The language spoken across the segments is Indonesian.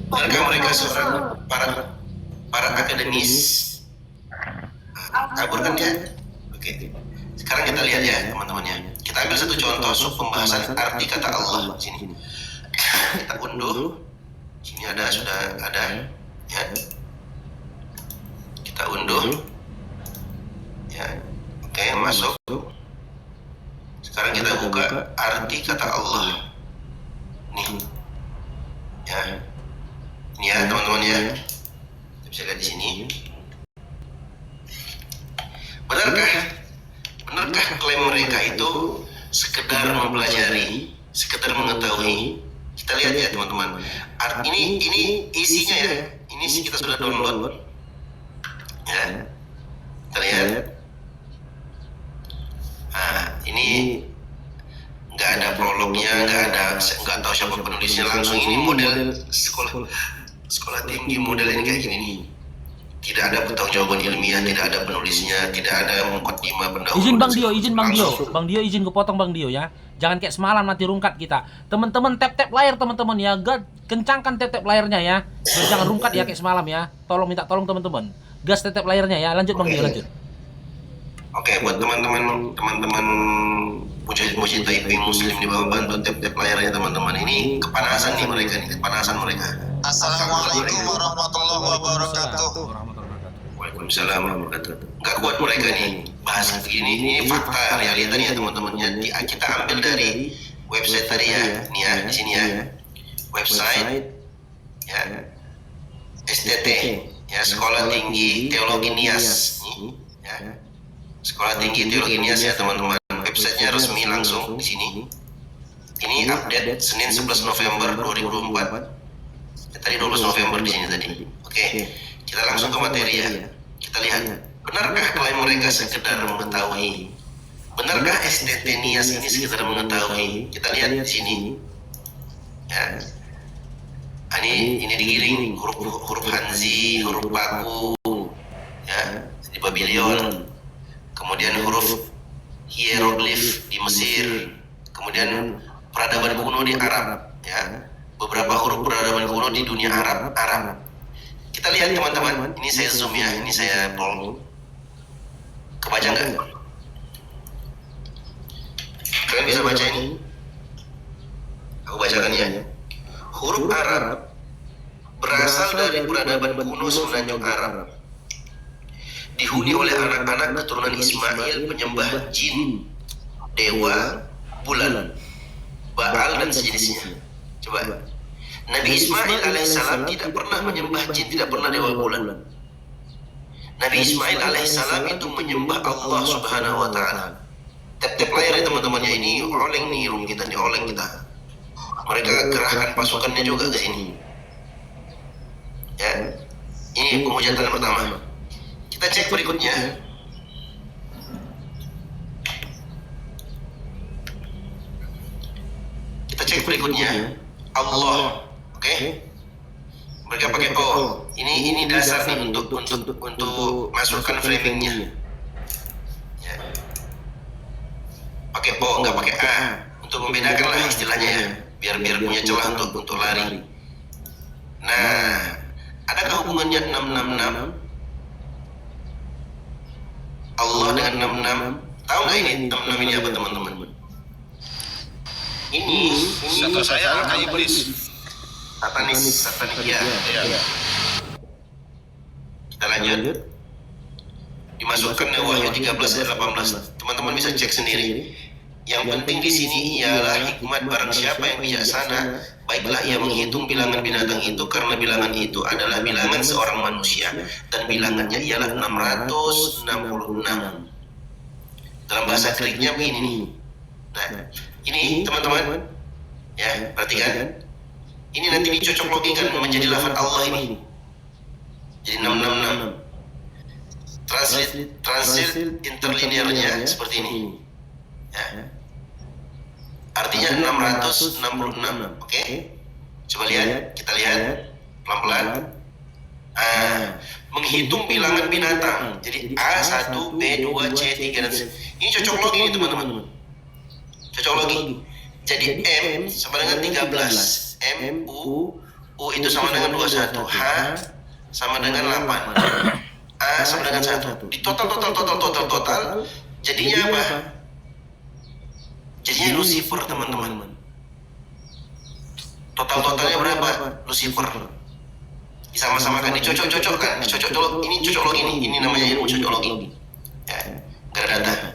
benarkah mereka seorang para akademis? Kabur kan dia? Oke. Sekarang kita lihat ya teman-teman ya. Kita ambil satu contoh pembahasan arti kata Allah di sini. Kita unduh. Sini sudah ada ya. Kita unduh. Ya. Oke, masuk. Sekarang kita buka arti kata Allah. Nih. Ya. Ini ya teman-teman ya. Kita bisa lihat di sini. Benarkah klaim mereka itu sekedar mempelajari, sekedar mengetahui? Kita lihat ya teman-teman. Ini isinya ya. Ini kita sudah download. Ya. Kita lihat. Nah, ini nggak ada prolognya, nggak tahu siapa penulisnya langsung. Ini model sekolah tinggi model ini kayak gini nih. Tidak ada pertanggungjawaban ilmiah, tidak ada penulisnya, tidak ada mukadimah pendahulu. Izin Bang Dio, izin kepotong Bang Dio ya. Jangan kayak semalam nanti rungkat kita. Teman-teman tap layar teman-teman ya. Kencangkan tap layarnya ya. Jangan rungkat ya kayak semalam ya. Minta tolong teman-teman. Gas tap layarnya ya. Lanjut Bang Dio, lanjut. Oke, buat teman-teman mujahid Taiping Muslim di bawah, bantu tap layarnya teman-teman. Ini kepanasan mereka. Assalamualaikum warahmatullahi wabarakatuh. Waalaikumsalam warahmatullahi wabarakatuh. Nggak kuat mereka nih bahas begini. Ini fakta realitanya ya teman-teman. Kita ambil dari website tadi ya. Ini ya di sini ya. Website ya. STT ya, Sekolah Tinggi Teologi Nias. Nih ya. Sekolah Tinggi Teologi Nias ya teman-teman. Websitenya resmi langsung di sini. Ini update Senin 11 November 2004. Tadi 12 November di sini tadi. Oke, kita langsung ke materi ya. Kita lihat, benarkah klaim mereka sekedar mengetahui? Benarkah STT Nias ini sekedar mengetahui? Kita lihat di sini. Ya. Ini digiring huruf Hanzi, huruf baku, ya, di Babylon. Kemudian huruf hieroglif di Mesir. Kemudian peradaban kuno di Arab, ya. Beberapa huruf peradaban kuno di dunia Arab. Kita lihat teman-teman, ini saya zoom ya, ini saya bold. Kebaca nggak? Kalian bisa baca ini? Aku bacakan ya. Huruf Arab berasal dari peradaban kuno semenanjung Arab. Dihuni oleh anak-anak keturunan Ismail penyembah jin, dewa, bulan, Baal dan sejenisnya. Coba, Nabi Ismail alaihissalam tidak pernah menyembah jin, tidak pernah dewa bulan. Nabi Ismail alaihissalam itu menyembah Allah subhanahu wa ta'ala. Tap layar ya teman-temannya, ini oleng nih room kita, nih oleng kita. Mereka kerahkan pasukannya juga ke sini. Ya, ini penghujatan pertama. Kita cek berikutnya. Allah, oke? Mereka pakai O. Ini dasar nih untuk masukkan framingnya. Ya. Pakai O, nggak pakai A, untuk membedakan lah istilahnya ya, biar punya celah untuk lari. Nah, adakah hubungannya 666? Allah dengan 66? Tahu nggak ini 66 ini apa teman-teman? Ini satu saya angka iblis. Satanik ya. Kita lanjut. Dimasukkan ke Wahyu 13 ayat 18. Teman-teman bisa cek sendiri. Yang penting di sini ialah hikmat. Barang siapa yang bijaksana, baiklah ia menghitung bilangan binatang itu, karena bilangan itu adalah bilangan seorang manusia dan bilangannya ialah 666. Dalam bahasa Greeknya begini. Nah, ini teman-teman ya, perhatikan. Ini nanti dicocok logikan menjadi lafaz Allah ini. Jadi 666. Translate interlinearnya seperti ini. Ya. Artinya 666. Oke? Coba lihat, kita lihat pelan-pelan. Menghitung bilangan binatang. Jadi A1, B2, C3 dan ini cocok logi teman-teman. Cocok logi. Jadi M sama dengan 13. M U itu sama dengan 21. H sama dengan 8. A sama dengan 1. Di total jadinya apa? Jadinya Lucifer, teman-teman. Totalnya berapa? Lucifer. Disama-samakan, dicocok-cocokkan, ini cocok logi ini namanya ilmu cocok logi. Ya, gak ada data.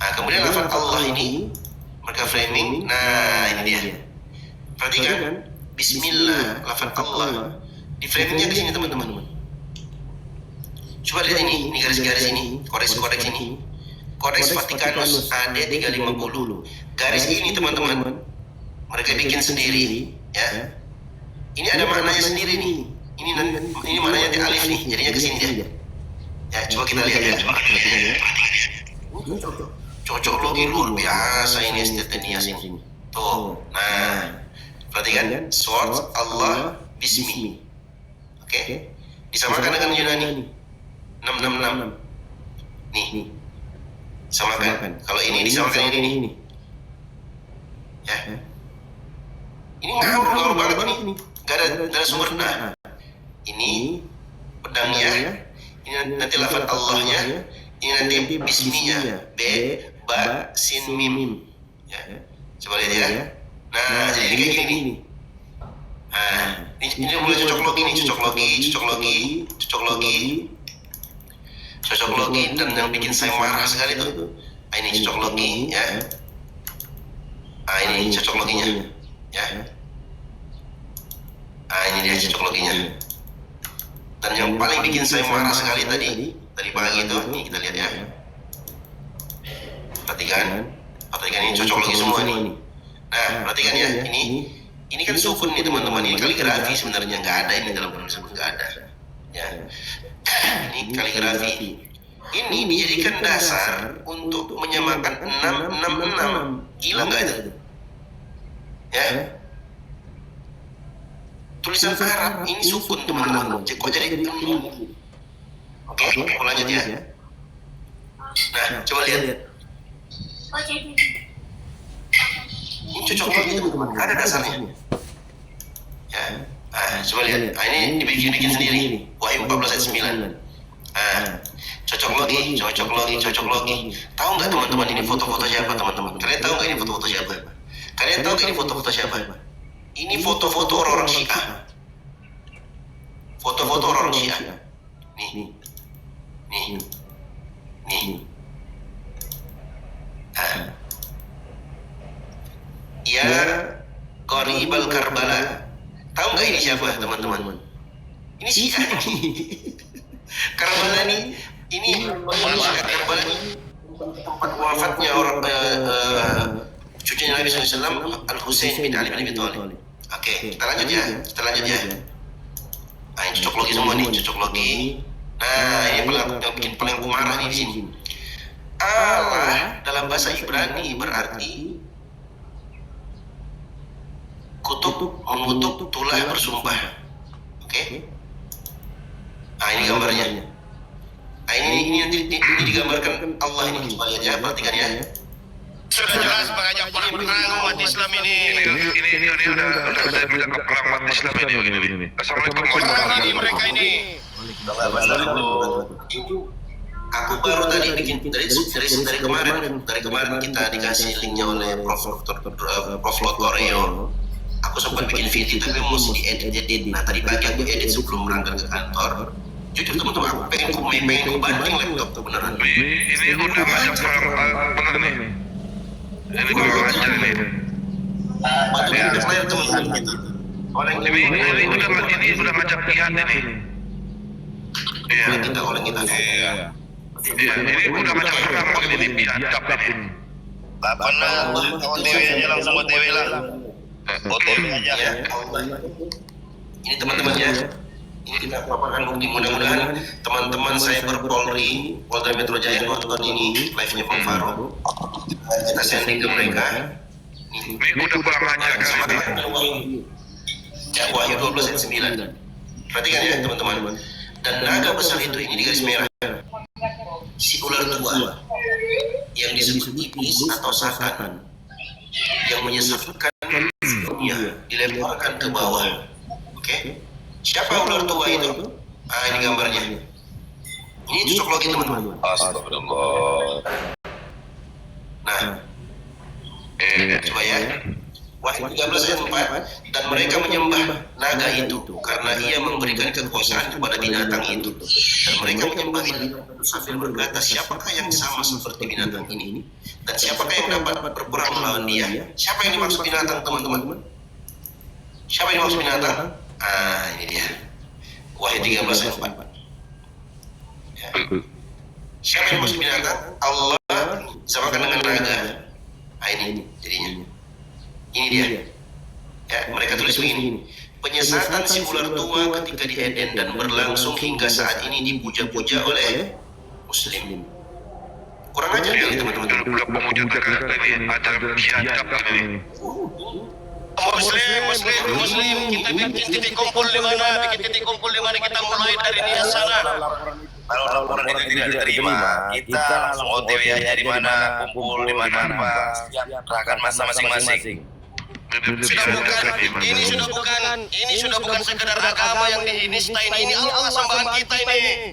Nah, kemudian lafaz Allah ini mereka framing. Nah, ini dia. Perhatikan, Bismillah, lafaz Allah. Di framingnya ke sini, teman-teman. Coba lihat ini garis-garis ini, kodeks ini. Kodeks Vatikanus AD 350. Garis ini, teman-teman, mereka bikin sendiri, ya. Ini ada maknanya sendiri nih. Ini maknanya di alif nih, jadinya ke sini dia. Ya, coba kita lihat ya. Cocok logi luar biasa ini Estetenias ini. Tuh, nah, perhatikan, Sword Allah Bismi. Oke, disamakan dengan Yunani 666. Nih, samakan. Kalau ini disamakan ini. Ya, ini ngawur banget ini. Gak ada sumber. Nah, ini pedangnya, ini nanti lafaz Allahnya, ini nanti bisminya, B, Ba, Sin, Mim. Ya, coba lihat ya. Nah, jadi kayak gini. Nah, ini mulai cocok logi, dan yang bikin saya marah sekali tuh. Nah, ini cocok logi, ya. Nah, ini cocok loginya, ya. Nah, ini dia cocok loginya. Dan yang paling bikin saya marah sekali tadi pagi itu, nih kita lihat ya. Perhatikan ini cocok logi semua nih. Nah, perhatikan ya, ini kan sukun nih teman-teman, ini kaligrafi sebenarnya nggak ada ini dalam Quran tersebut, nggak ada. Ya, ini kaligrafi. Ini dijadikan dasar untuk menyamakan 666. Gila nggak itu? Ya. Tulisan Arab ini sukun, teman-teman. Kok jadi Oke, aku lanjut ya. Nah, coba lihat. Ini cocok logi, teman-teman. Ada dasarnya. Ya. Nah, coba lihat. Nah, ini dibikin sendiri. Wahyu 14 ayat 9. Nah, cocok logi. Tahu nggak teman-teman ini foto-foto siapa, teman-teman? Kalian tahu nggak ini foto-foto siapa? Ini foto-foto orang-orang Syiah. Foto-foto orang Syiah. Nih. Nah. Ya, Qaribal Karbala. Tahu nggak ini siapa, teman-teman? Ini Syiah. Karbala ini Karbala tempat wafatnya orang cucunya Nabi SAW, Al-Husain bin Ali bin Abi Thalib. Oke, kita lanjut ya. Nah, ini cocok logi semua nih, Nah, ini yang bikin paling aku marah nih di sini. Allah dalam bahasa Ibrani berarti kutub, mengutuk, tulah, bersumpah. Oke? Nah, ini gambarnya. Nah, ini digambarkan Allah ini. Coba lihat ya, perhatikan ya. Sudah jelas mengajak perang umat Islam ini udah perang umat Islam ini. Assalamualaikum warahmatullahi wabarakatuh. Mereka ini. Aku baru tadi bikin dari kemarin kita dikasih linknya oleh Prof. Lotoreo. Aku sempat bikin video tapi mesti diedit. Nah, tadi pagi aku edit sebelum berangkat ke kantor. Jujur teman-teman, aku pengen ku banting laptop beneran. Ini udah ngajak perang bener nih. Ini kurang ajar ini. Banting layar teman-teman gitu. Ini udah ngajak jihad ini. Iya. Kita oleh kita. Iya, ini udah ngajak perang ini biadab ini. Mana OTW aja langsung OTW lah. OTW aja ya. Ini teman-teman ya. Ini kita paparkan bukti, mudah-mudahan teman-teman Cyber Polri, Polda Metro Jaya nonton ini live-nya Bang Faro. Kita sending ke mereka. Ini udah kurang ajar kan? Ya, Wahyu 12 ayat 9. Perhatikan ya teman-teman. Dan naga besar itu ini di garis merah. Si ular tua yang disebut iblis atau Satan. yang menyesatkan dilemparkan ke bawah. Oke? Siapa ular tua itu? Ini gambarnya. Ini cocok logi teman-teman. Astagfirullah. Nah, coba ya. Wahyu 13 ayat 4, dan mereka menyembah naga itu karena ia memberikan kekuasaan kepada binatang itu. Dan mereka menyembah itu sambil berkata, siapakah yang sama seperti binatang ini? Dan siapakah yang dapat berperang melawan dia? Siapa yang dimaksud binatang, teman-teman? Siapa yang dimaksud binatang? Ini dia. Wahyu 13 ayat 4. Ya. Siapa yang dimaksud binatang? Allah disamakan dengan naga. Ini jadinya. Ini dia. Ya, mereka tulis begini. Penyesatan si ular tua ketika di Eden dan berlangsung hingga saat ini dipuja-puja oleh Muslim. Kurang ajar ya teman-teman. Udah pemuja terkenal ini, ajar siadap ini. Muslim, kita bikin titik kumpul di mana? Kita mulai dari niat sana. Kalau laporan itu tidak diterima, kita langsung OTW aja di mana, kumpul di mana, apa, serahkan masa masing-masing. Ini sudah bukan sekedar agama yang dinistain, ini Allah sembahan kita ini.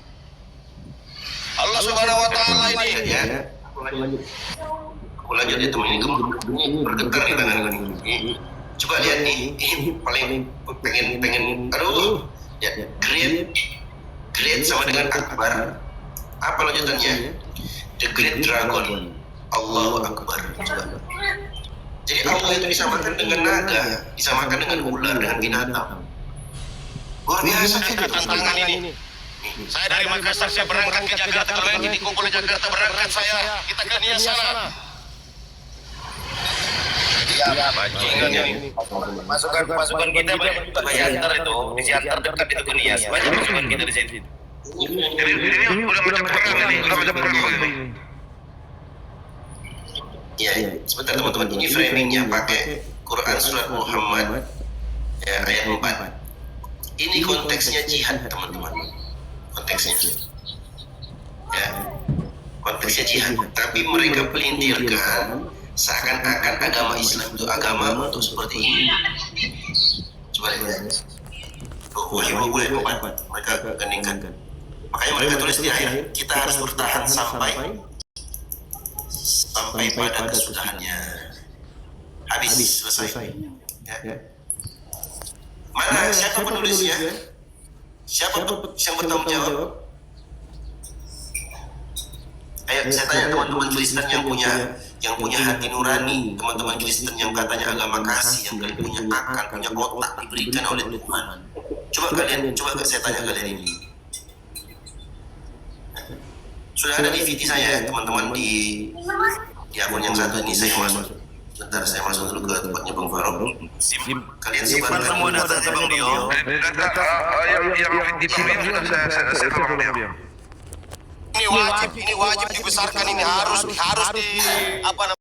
Allah Subhanahu wa taala ini. Ya. Aku lanjut ya teman, ini bergetar nih tangan ini. Coba lihat nih, ini paling pengen aduh. Ya, Great sama dengan Akbar. Apa lanjutannya? The Great Dragon. Allahu Akbar. Coba. Jadi Allah itu disamakan dengan naga, disamakan dengan ular, dengan binatang. Luar biasa kita tantangan ini. Saya dari Makassar, saya berangkat ke Jakarta. Kalian ini kumpul di Jakarta, berangkat saya. Kita ke Nias sana. Ya, bajingan ini. Pasukan kita banyak di Siantar itu, di Siantar dekat itu ke Nias. Banyak pasukan kita di situ. Ini udah macam perang ini. Ya, sebentar teman-teman, ini framingnya pakai Quran Surat Muhammad ya, ayat 4. Ini konteksnya jihad teman-teman. Konteksnya ya, konteksnya jihad. Tapi mereka pelintirkan seakan-akan agama Islam itu agama untuk seperti ini. Coba lihat. Wahyu 4 mereka geningkan. Makanya mereka tulis di akhir, kita harus bertahan sampai pada kesudahannya. Habis, selesai. Ya. Mana siapa penulisnya? Siapa yang bertanggung jawab? Ayo saya tanya teman-teman Kristen yang punya hati nurani, teman-teman Kristen yang katanya agama kasih, yang punya akal, punya otak diberikan oleh Tuhan. Coba saya tanya kalian ini. Sudah ada DVD saya teman-teman di akun yang satu ini. Saya masuk. Bentar saya masuk dulu ke tempatnya Bang Farok. Kalian Simpan semua datanya Bang Dio. Data yang di pin sudah saya tolong dia. Ini wajib dibesarkan, ini harus di apa namanya